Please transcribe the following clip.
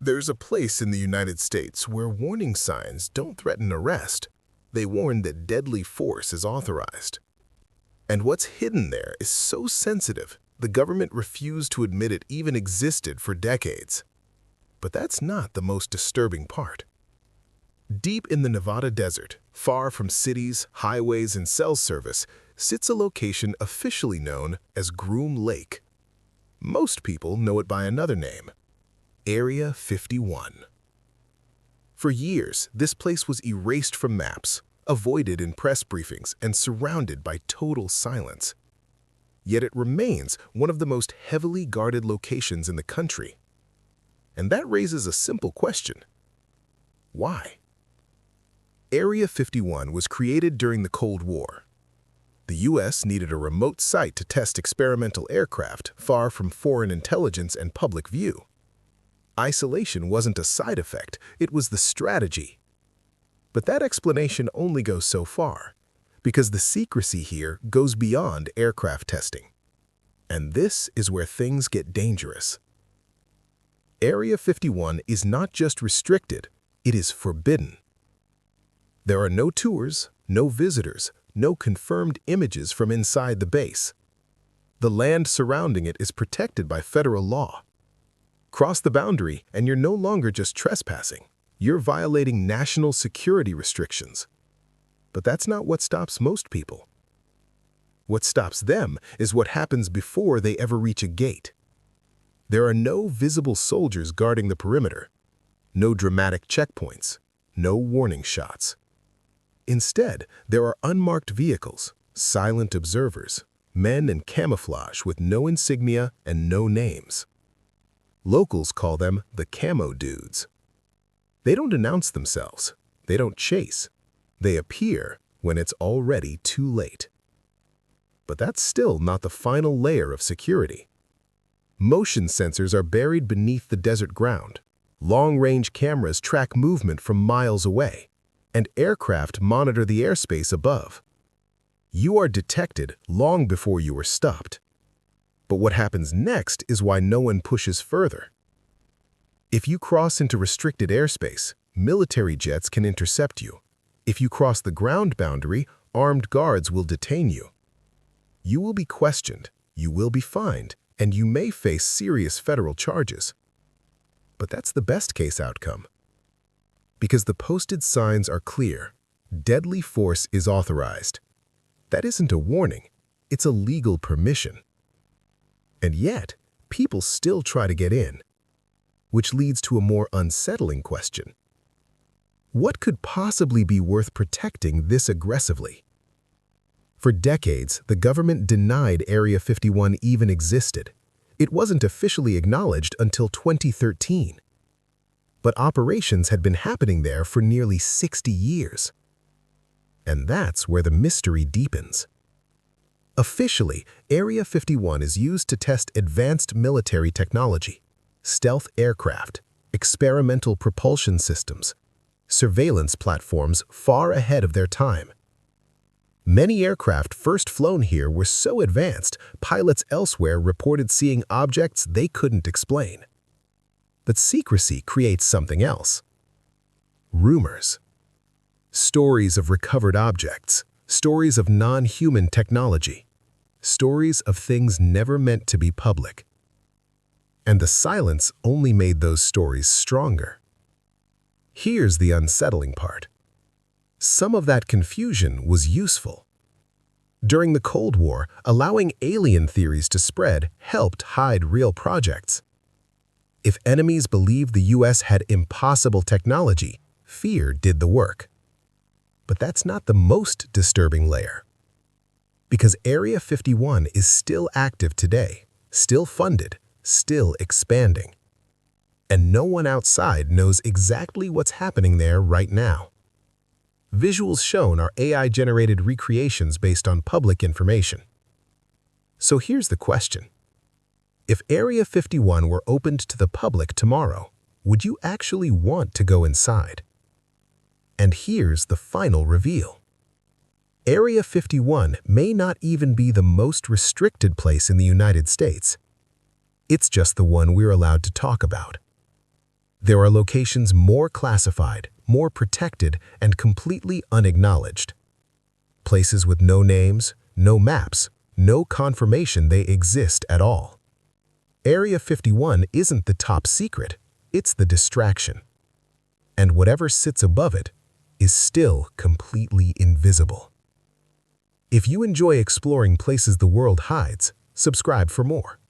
There's a place in the United States where warning signs don't threaten arrest. They warn that deadly force is authorized. And what's hidden there is so sensitive, the government refused to admit it even existed for decades. But that's not the most disturbing part. Deep in the Nevada desert, far from cities, highways, and cell service, sits a location officially known as Groom Lake. Most people know it by another name, Area 51. For years, this place was erased from maps, avoided in press briefings, and surrounded by total silence. Yet it remains one of the most heavily guarded locations in the country. And that raises a simple question. Why? Area 51 was created during the Cold War. The U.S. needed a remote site to test experimental aircraft far from foreign intelligence and public view. Isolation wasn't a side effect, it was the strategy. But that explanation only goes so far, because the secrecy here goes beyond aircraft testing. And this is where things get dangerous. Area 51 is not just restricted, it is forbidden. There are no tours, no visitors, no confirmed images from inside the base. The land surrounding it is protected by federal law. Cross the boundary and you're no longer just trespassing. You're violating national security restrictions. But that's not what stops most people. What stops them is what happens before they ever reach a gate. There are no visible soldiers guarding the perimeter, no dramatic checkpoints, no warning shots. Instead, there are unmarked vehicles, silent observers, men in camouflage with no insignia and no names. Locals call them the camo dudes. They don't announce themselves. They don't chase. They appear when it's already too late. But that's still not the final layer of security. Motion sensors are buried beneath the desert ground. Long-range cameras track movement from miles away, and aircraft monitor the airspace above. You are detected long before you are stopped. But what happens next is why no one pushes further. If you cross into restricted airspace, military jets can intercept you. If you cross the ground boundary, armed guards will detain you. You will be questioned, you will be fined, and you may face serious federal charges. But that's the best-case outcome. Because the posted signs are clear, deadly force is authorized. That isn't a warning, it's a legal permission. And yet, people still try to get in, which leads to a more unsettling question. What could possibly be worth protecting this aggressively? For decades, the government denied Area 51 even existed. It wasn't officially acknowledged until 2013. But operations had been happening there for nearly 60 years. And that's where the mystery deepens. Officially, Area 51 is used to test advanced military technology, stealth aircraft, experimental propulsion systems, surveillance platforms far ahead of their time. Many aircraft first flown here were so advanced, pilots elsewhere reported seeing objects they couldn't explain. But secrecy creates something else. Rumors. Stories of recovered objects, stories of non-human technology, stories of things never meant to be public. And the silence only made those stories stronger. Here's the unsettling part. Some of that confusion was useful. During the Cold War, allowing alien theories to spread helped hide real projects. If enemies believed the U.S. had impossible technology, fear did the work. But that's not the most disturbing layer. Because Area 51 is still active today, still funded, still expanding. And no one outside knows exactly what's happening there right now. Visuals shown are AI-generated recreations based on public information. So here's the question. If Area 51 were opened to the public tomorrow, would you actually want to go inside? And here's the final reveal. Area 51 may not even be the most restricted place in the United States. It's just the one we're allowed to talk about. There are locations more classified, more protected, and completely unacknowledged. Places with no names, no maps, no confirmation they exist at all. Area 51 isn't the top secret, it's the distraction. And whatever sits above it is still completely invisible. If you enjoy exploring places the world hides, subscribe for more.